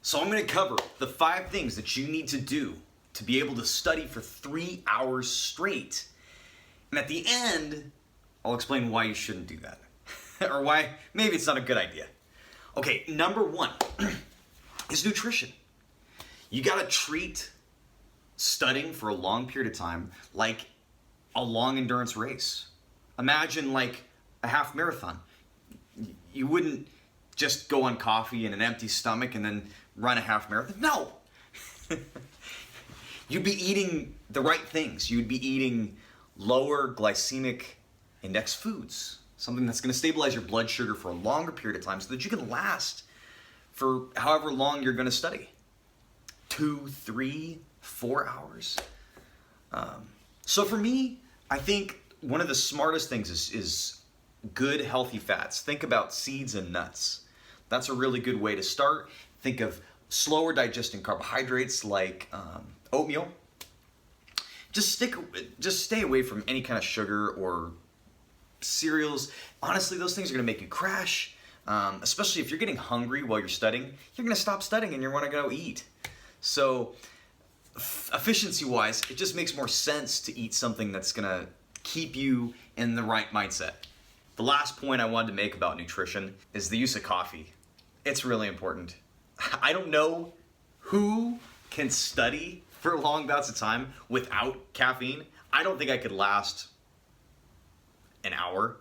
So I'm going to cover the 5 things that you need to do to be able to study for 3 hours straight. And at the end, I'll explain why you shouldn't do that. Or why maybe it's not a good idea. Okay, number 1 is nutrition. You got to treat studying for a long period of time like a long endurance race. Imagine like a half marathon. You wouldn't just go on coffee and an empty stomach and then run a half marathon. No! You'd be eating the right things. You'd be eating lower glycemic index foods. Something that's going to stabilize your blood sugar for a longer period of time so that you can last for however long you're going to study. 2, 3, 4 hours. So for me, I think one of the smartest things is good healthy fats. Think about seeds and nuts. That's a really good way to start. Think of slower digesting carbohydrates like oatmeal. Just stay away from any kind of sugar or cereals. Honestly, those things are going to make you crash. Especially if you're getting hungry while you're studying, you're going to stop studying and you're going to go eat. So efficiency-wise, it just makes more sense to eat something that's going to keep you in the right mindset. The last point I wanted to make about nutrition is the use of coffee. It's really important. I don't know who can study for long bouts of time without caffeine. I don't think I could last an hour.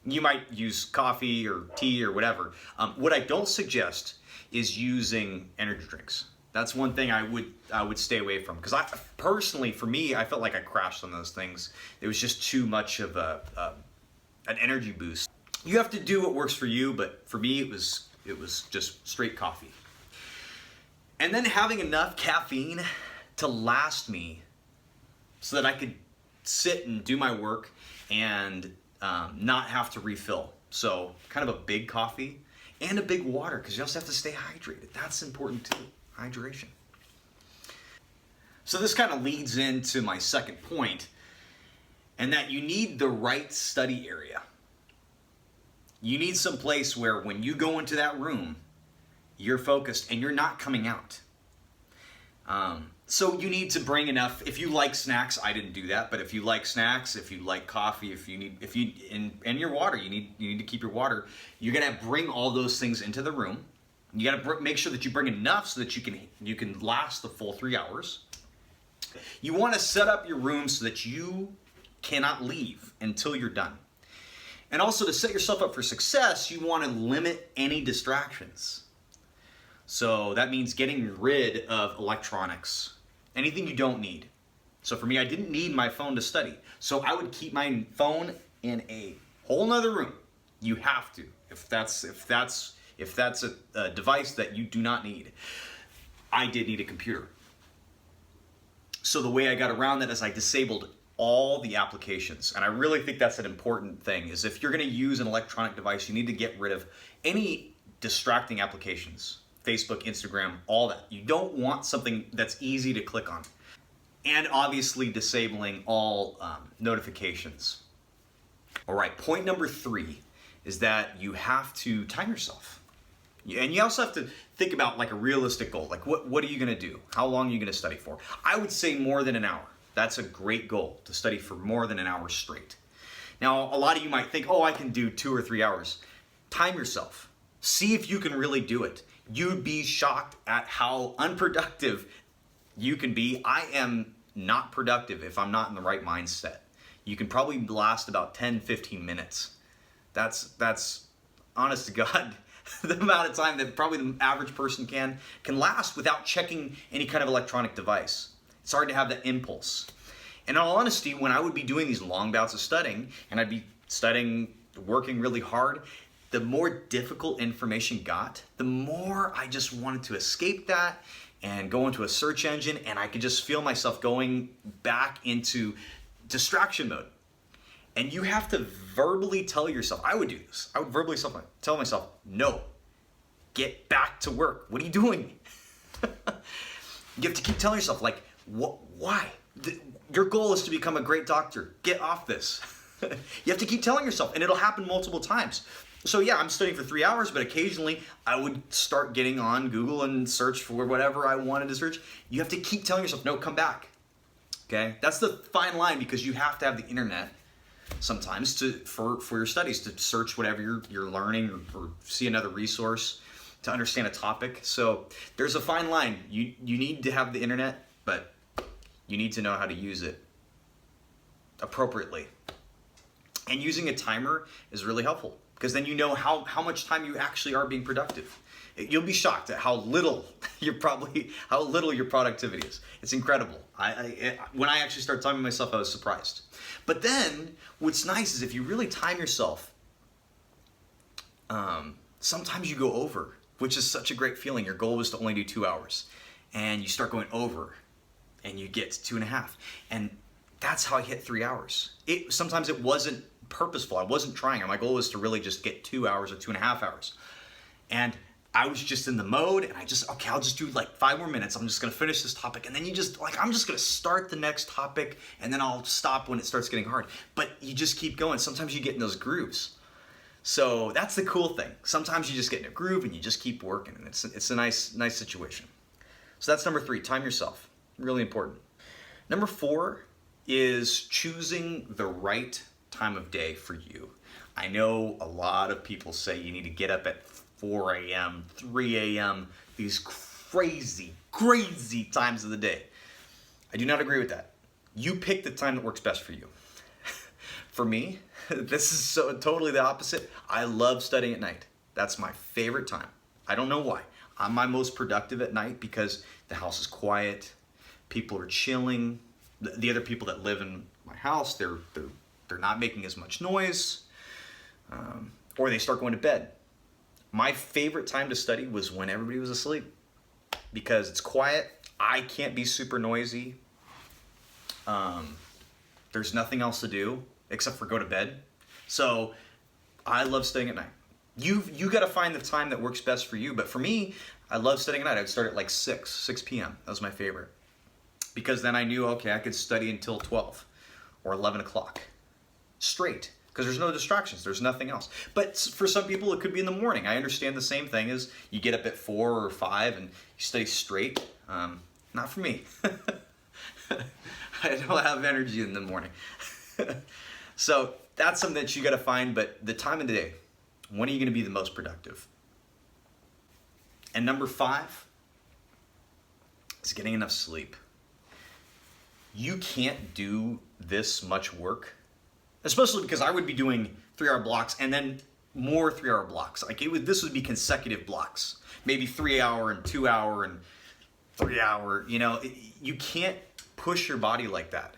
You might use coffee or tea or whatever. What I don't suggest is using energy drinks. That's one thing I would stay away from, because personally, for me, I felt like I crashed on those things. It was just too much of an energy boost. You have to do what works for you, but for me, it was just straight coffee. And then having enough caffeine to last me so that I could sit and do my work and not have to refill. So kind of a big coffee and a big water, because you also have to stay hydrated. That's important too, hydration. So this kind of leads into my second point, and that you need the right study area. You need some place where when you go into that room, you're focused and you're not coming out. So you need to bring enough. If you like snacks, I didn't do that, but if you like snacks, if you like coffee, and your water, you need to keep your water. You're gonna bring all those things into the room. You gotta make sure that you bring enough so that you can last the full 3 hours. You want to set up your room so that you cannot leave until you're done. And also, to set yourself up for success, you want to limit any distractions. So that means getting rid of electronics, anything you don't need. So for me, I didn't need my phone to study. So I would keep my phone in a whole nother room. You have to, if that's a device that you do not need. I did need a computer. So the way I got around that is I disabled all the applications. And I really think that's an important thing, is if you're going to use an electronic device, you need to get rid of any distracting applications. Facebook, Instagram, all that. You don't want something that's easy to click on. And obviously disabling all notifications. All right, point number 3 is that you have to time yourself. And you also have to think about like a realistic goal. Like what are you going to do? How long are you going to study for? I would say more than an hour. That's a great goal, to study for more than an hour straight. Now, a lot of you might think, oh, I can do 2 or 3 hours. Time yourself. See if you can really do it. You'd be shocked at how unproductive you can be. I am not productive if I'm not in the right mindset. You can probably last about 10, 15 minutes. That's honest to God, the amount of time that probably the average person can last without checking any kind of electronic device. It's hard to have that impulse. And in all honesty, when I would be doing these long bouts of studying, and I'd be studying, working really hard, the more difficult information got, the more I just wanted to escape that and go into a search engine, and I could just feel myself going back into distraction mode. And you have to verbally tell yourself, I would do this. I would verbally tell myself, no, get back to work. What are you doing? You have to keep telling yourself, like, why? Your goal is to become a great doctor. Get off this. You have to keep telling yourself, and it'll happen multiple times. So yeah, I'm studying for 3 hours, but occasionally I would start getting on Google and search for whatever I wanted to search. You have to keep telling yourself, no, come back. Okay? That's the fine line, because you have to have the internet sometimes for your studies, to search whatever you're learning, or see another resource to understand a topic. So there's a fine line. You need to have the internet, but you need to know how to use it appropriately. And using a timer is really helpful, because then you know how much time you actually are being productive. You'll be shocked at how little your productivity is. It's incredible. When I actually started timing myself, I was surprised. But then what's nice is if you really time yourself, sometimes you go over, which is such a great feeling. Your goal was to only do 2 hours, and you start going over, and you get to 2.5. And that's how I hit 3 hours. Sometimes it wasn't purposeful. I wasn't trying. My goal was to really just get 2 hours or 2.5 hours. And I was just in the mode, and okay, I'll just do like 5 more minutes. I'm just gonna finish this topic. And then I'm just gonna start the next topic, and then I'll stop when it starts getting hard. But you just keep going. Sometimes you get in those grooves. So that's the cool thing. Sometimes you just get in a groove and you just keep working, and it's a nice situation. So that's number 3, time yourself. Really important. Number 4 is choosing the right time of day for you. I know a lot of people say you need to get up at 4 a.m., 3 a.m., these crazy times of the day. I do not agree with that. You pick the time that works best for you. For me, this is totally the opposite. I love studying at night. That's my favorite time. I don't know why. I'm my most productive at night because the house is quiet, people are chilling. The other people that live in my house, they're not making as much noise, or they start going to bed. My favorite time to study was when everybody was asleep, because it's quiet. I can't be super noisy. There's nothing else to do except for go to bed. So I love studying at night. You got to find the time that works best for you. But for me, I love studying at night. I'd start at like 6 p.m. That was my favorite. Because then I knew, okay, I could study until 12 or 11 o'clock straight. Because there's no distractions. There's nothing else. But for some people, it could be in the morning. I understand the same thing as you get up at 4 or 5 and you study straight. Not for me. I don't have energy in the morning. So that's something that you got to find. But the time of the day, when are you going to be the most productive? And number 5 is getting enough sleep. You can't do this much work, especially because I would be doing 3-hour blocks and then more 3-hour blocks. Like this would be consecutive blocks, maybe 3-hour and 2-hour and 3-hour. You can't push your body like that.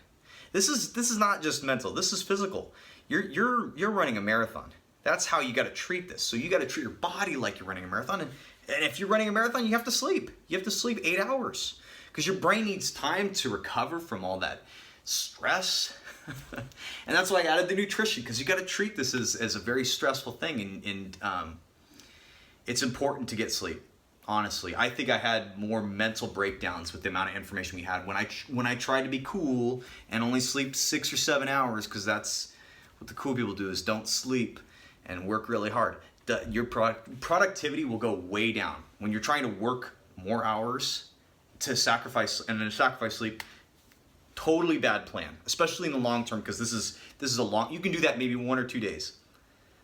This is not just mental. This is physical. You're running a marathon. That's how you got to treat this. So you got to treat your body like you're running a marathon. And if you're running a marathon, you have to sleep. You have to sleep 8 hours because your brain needs time to recover from all that stress. And that's why I added the nutrition, because you got to treat this as a very stressful thing. And it's important to get sleep. Honestly, I think I had more mental breakdowns with the amount of information we had when I tried to be cool and only sleep 6 or 7 hours, because that's what the cool people do, is don't sleep and work really hard. Your productivity will go way down when you're trying to work more hours to sacrifice sleep. Totally bad plan, especially in the long term, because this is a long. You can do that maybe 1 or 2 days,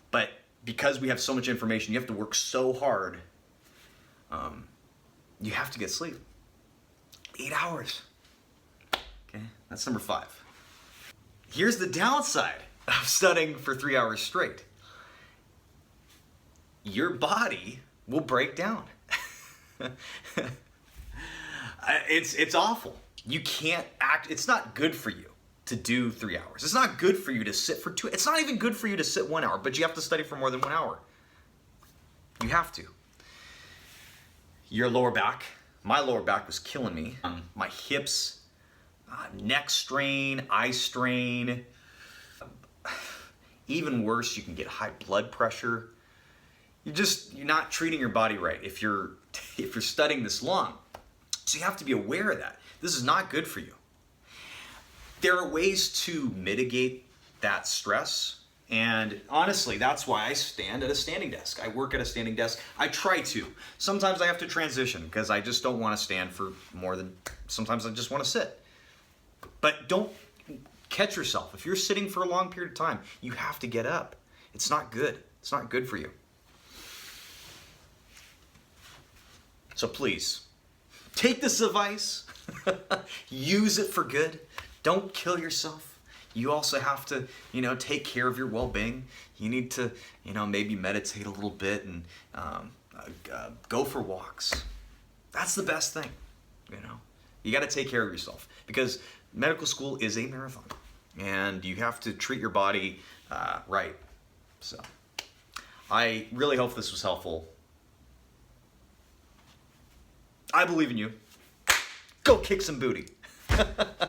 but because we have so much information, you have to work so hard. You have to get sleep. 8 hours. Okay, that's number 5. Here's the downside of studying for 3 hours straight. Your body will break down. It's awful. You can't act. It's not good for you to do 3 hours. It's not good for you to sit for 2. It's not even good for you to sit 1 hour, but you have to study for more than 1 hour. You have to. Your lower back. My lower back was killing me. My hips, neck strain, eye strain. Even worse, you can get high blood pressure. You're not treating your body right if you're studying this long. So you have to be aware of that. This is not good for you. There are ways to mitigate that stress And honestly, that's why I stand at a standing desk. I work at a standing desk. I try to. Sometimes I have to transition because I just don't want to stand for more than, sometimes I just want to sit. But don't catch yourself. If you're sitting for a long period of time, you have to get up. It's not good. It's not good for you. So please, take this advice, use it for good. Don't kill yourself. You also have to, take care of your well-being. You need to, maybe meditate a little bit and go for walks. That's the best thing, You got to take care of yourself because medical school is a marathon and you have to treat your body right. So I really hope this was helpful. I believe in you. Go kick some booty.